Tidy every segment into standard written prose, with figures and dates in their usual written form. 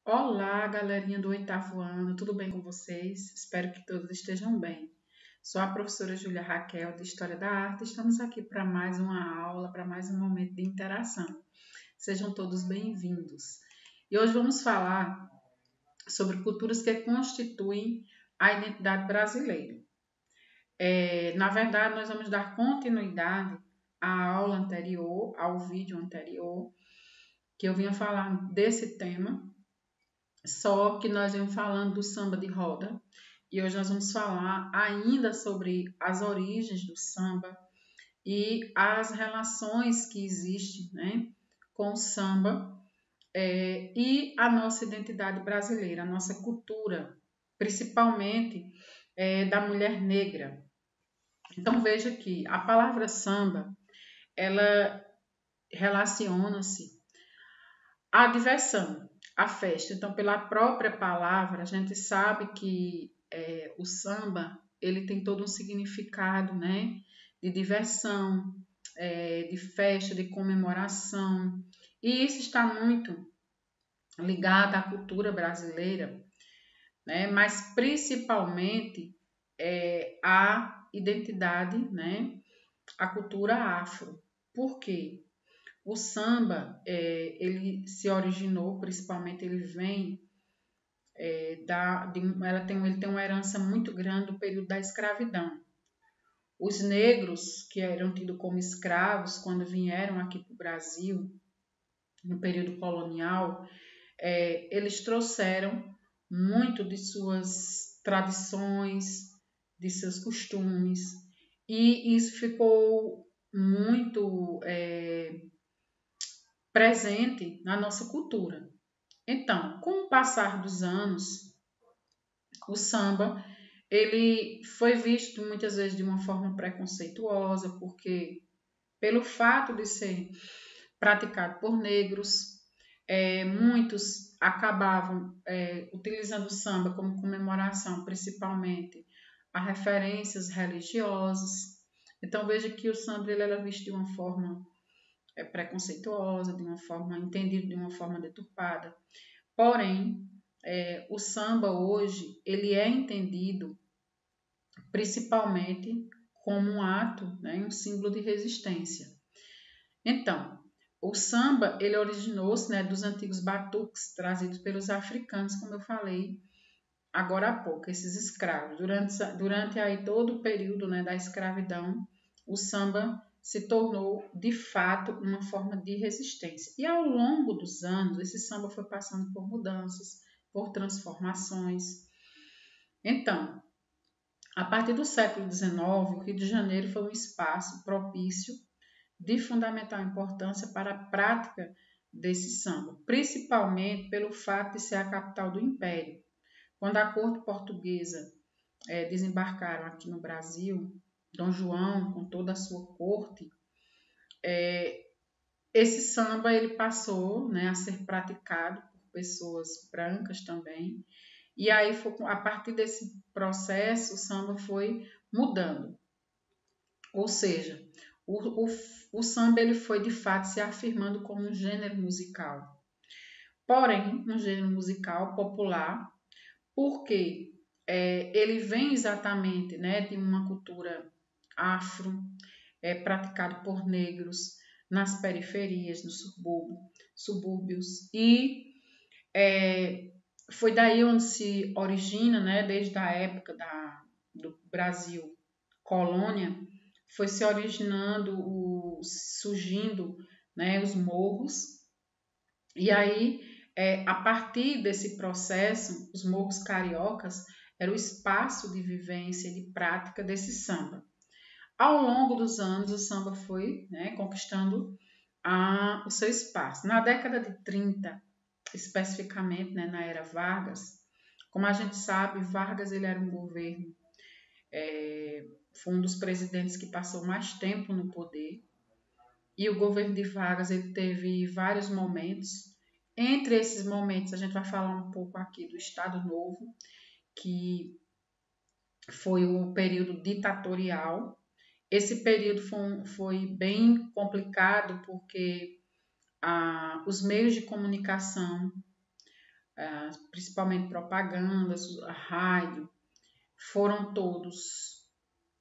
Olá, galerinha do oitavo ano, tudo bem com vocês? Espero que todos estejam bem. Sou a professora Júlia Raquel, de História da Arte. Estamos aqui para mais uma aula, para mais um momento de interação. Sejam todos bem-vindos. E hoje vamos falar sobre culturas que constituem a identidade brasileira. Na verdade, nós vamos dar continuidade à aula anterior, ao vídeo anterior, que eu vinha falar desse tema. Só que nós vamos falando do samba de roda e hoje nós vamos falar ainda sobre as origens do samba e as relações que existem, né, com o samba e a nossa identidade brasileira, a nossa cultura, principalmente da mulher negra. Então veja que a palavra samba, ela relaciona-se à diversão, à festa. Então, pela própria palavra, a gente sabe que o samba ele tem todo um significado, né, de diversão, de festa, de comemoração. E isso está muito ligado à cultura brasileira, né, mas principalmente à identidade, né, à cultura afro. Por quê? O samba, ele se originou, principalmente ele vem ele tem uma herança muito grande do período da escravidão. Os negros, que eram tidos como escravos, quando vieram aqui para o Brasil, no período colonial, eles trouxeram muito de suas tradições, de seus costumes, e isso ficou muito presente na nossa cultura. Então, com o passar dos anos, o samba ele foi visto muitas vezes de uma forma preconceituosa, porque pelo fato de ser praticado por negros, muitos acabavam utilizando o samba como comemoração, principalmente a referências religiosas. Então veja que o samba ele era visto de uma forma preconceituosa, de uma forma entendido de uma forma deturpada. Porém, o samba hoje ele é entendido principalmente como um ato, né, um símbolo de resistência. Então, o samba ele originou-se, né, dos antigos batuques trazidos pelos africanos, como eu falei agora há pouco, esses escravos. Durante aí todo o período, né, da escravidão, o samba se tornou de fato uma forma de resistência. E ao longo dos anos, esse samba foi passando por mudanças, por transformações. Então, a partir do século XIX, o Rio de Janeiro foi um espaço propício de fundamental importância para a prática desse samba, principalmente pelo fato de ser a capital do Império. Quando a corte portuguesa desembarcaram aqui no Brasil, Dom João, com toda a sua corte, esse samba ele passou, né, a ser praticado por pessoas brancas também. E aí, a partir desse processo, o samba foi mudando. Ou seja, o samba ele foi de fato se afirmando como um gênero musical. Porém, um gênero musical popular, porque ele vem exatamente, né, de uma cultura afro, praticado por negros nas periferias, nos subúrbios, e foi daí onde se origina, né, desde a época do Brasil colônia, foi se originando, surgindo, né, os morros, e aí, a partir desse processo, os morros cariocas era o espaço de vivência e de prática desse samba. Ao longo dos anos, o samba foi, né, conquistando o seu espaço. Na década de 30, especificamente, né, na era Vargas, como a gente sabe, Vargas ele era um governo, foi um dos presidentes que passou mais tempo no poder, e o governo de Vargas ele teve vários momentos. Entre esses momentos, a gente vai falar um pouco aqui do Estado Novo, que foi o período ditatorial. Esse período foi bem complicado porque os meios de comunicação principalmente propagandas, rádio, foram todos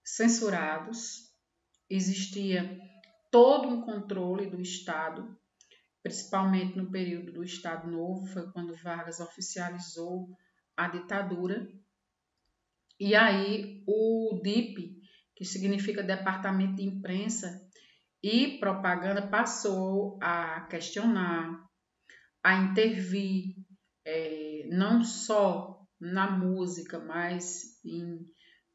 censurados. Existia todo um controle do Estado, principalmente no período do Estado Novo, foi quando Vargas oficializou a ditadura. E aí o DIP, que significa Departamento de Imprensa e Propaganda, passou a questionar, a intervir, não só na música, mas em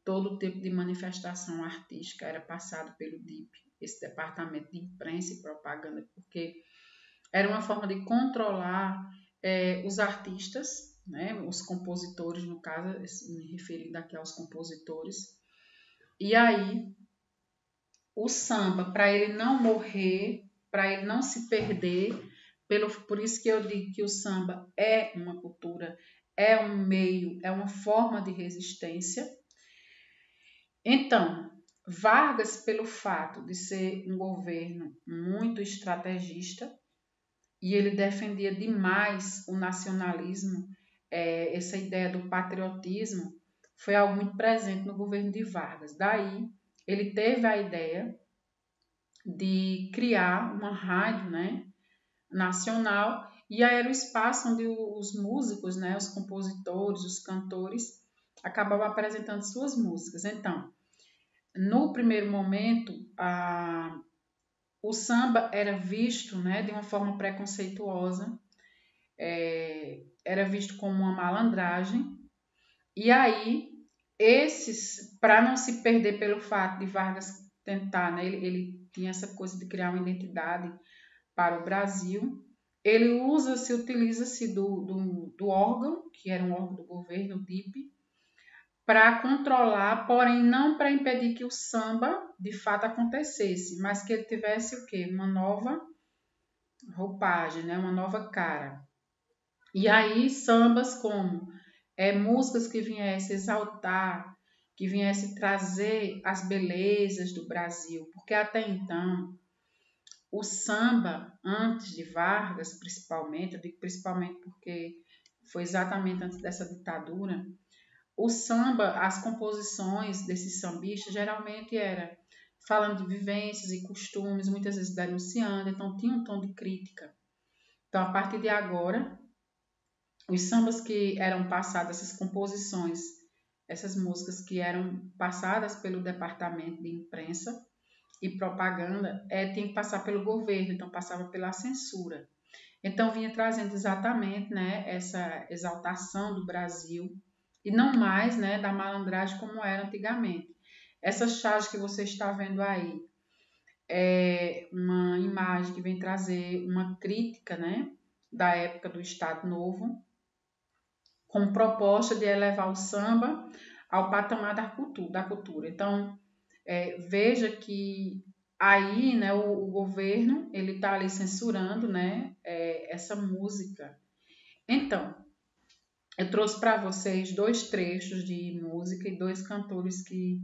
todo tipo de manifestação artística era passado pelo DIP, esse Departamento de Imprensa e Propaganda, porque era uma forma de controlar os artistas, né, os compositores, no caso, me referindo aqui aos compositores. E aí, o samba, para ele não morrer, para ele não se perder, por isso que eu digo que o samba é uma cultura, é um meio, é uma forma de resistência. Então, Vargas, pelo fato de ser um governo muito estrategista, e ele defendia demais o nacionalismo, essa ideia do patriotismo foi algo muito presente no governo de Vargas. Daí, ele teve a ideia de criar uma rádio, né, nacional, e aí era o espaço onde os músicos, né, os compositores, os cantores, acabavam apresentando suas músicas. Então, no primeiro momento, o samba era visto, né, de uma forma preconceituosa, era visto como uma malandragem. E aí, para não se perder pelo fato de Vargas tentar, né, ele tinha essa coisa de criar uma identidade para o Brasil, ele utiliza-se do órgão, que era um órgão do governo, o DIP, para controlar, porém não para impedir que o samba de fato acontecesse, mas que ele tivesse o quê? Uma nova roupagem, né? Uma nova cara. E aí sambas como músicas que viessem exaltar, que viessem trazer as belezas do Brasil, porque até então o samba, antes de Vargas principalmente, eu digo principalmente porque foi exatamente antes dessa ditadura, o samba, as composições desses sambistas geralmente era falando de vivências e costumes, muitas vezes denunciando, então tinha um tom de crítica. Então, a partir de agora, os sambas que eram passadas, essas composições, essas músicas que eram passadas pelo departamento de imprensa e propaganda, tinha que passar pelo governo, então passava pela censura. Então, vinha trazendo exatamente, né, essa exaltação do Brasil, e não mais, né, da malandragem como era antigamente. Essa charge que você está vendo aí é uma imagem que vem trazer uma crítica, né, da época do Estado Novo, com proposta de elevar o samba ao patamar da cultura. Então, veja que aí, né, o governo ele está ali censurando, né, essa música. Então, eu trouxe para vocês 2 trechos de música e 2 cantores que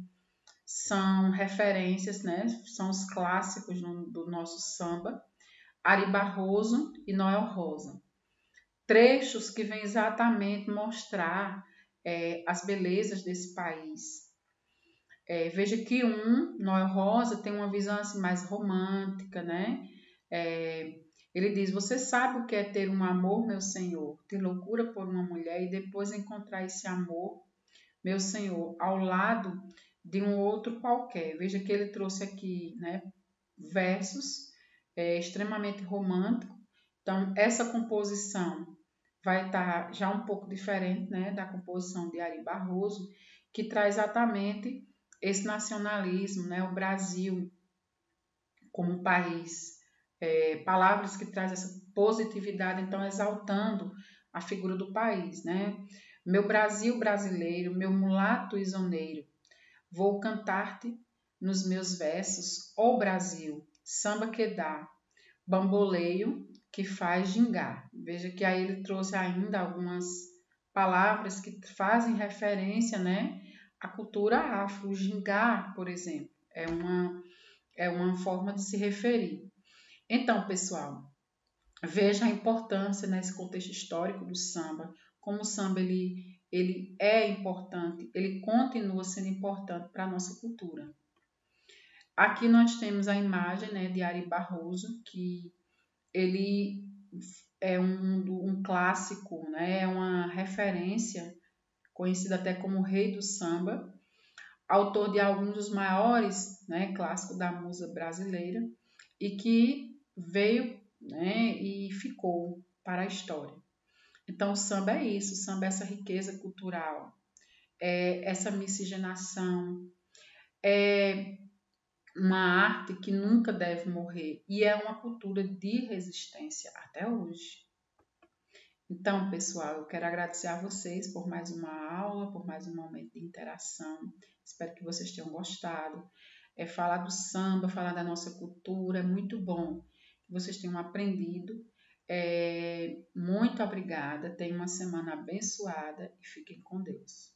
são referências, né? São os clássicos do nosso samba, Ari Barroso e Noel Rosa. Trechos que vêm exatamente mostrar as belezas desse país. Veja que Noel Rosa, tem uma visão assim, mais romântica, né? Ele diz: você sabe o que é ter um amor, meu senhor? Ter loucura por uma mulher e depois encontrar esse amor, meu senhor, ao lado de um outro qualquer. Veja que ele trouxe aqui, né, versos extremamente românticos. Então, essa composição vai estar já um pouco diferente, né, da composição de Ari Barroso, que traz exatamente esse nacionalismo, né, o Brasil como país. Palavras que trazem essa positividade, então exaltando a figura do país, né? Meu Brasil brasileiro, meu mulato isoneiro, vou cantar-te nos meus versos, ó Brasil, samba que dá, bamboleio que faz gingar. Veja que aí ele trouxe ainda algumas palavras que fazem referência, né, à cultura afro. Gingar, por exemplo, é uma forma de se referir. Então, pessoal, veja a importância nesse contexto histórico do samba, como o samba ele é importante, ele continua sendo importante para a nossa cultura. Aqui nós temos a imagem, né, de Ari Barroso, que ele é um clássico, né, é uma referência, conhecido até como Rei do Samba, autor de alguns dos maiores, né, clássicos da música brasileira, e que veio, né, e ficou para a história. Então, o samba é isso, o samba é essa riqueza cultural, é essa miscigenação, é uma arte que nunca deve morrer e é uma cultura de resistência até hoje. Então, pessoal, eu quero agradecer a vocês por mais uma aula, por mais um momento de interação. Espero que vocês tenham gostado. Falar do samba, falar da nossa cultura é muito bom. Que vocês tenham aprendido. Muito obrigada. Tenham uma semana abençoada e fiquem com Deus.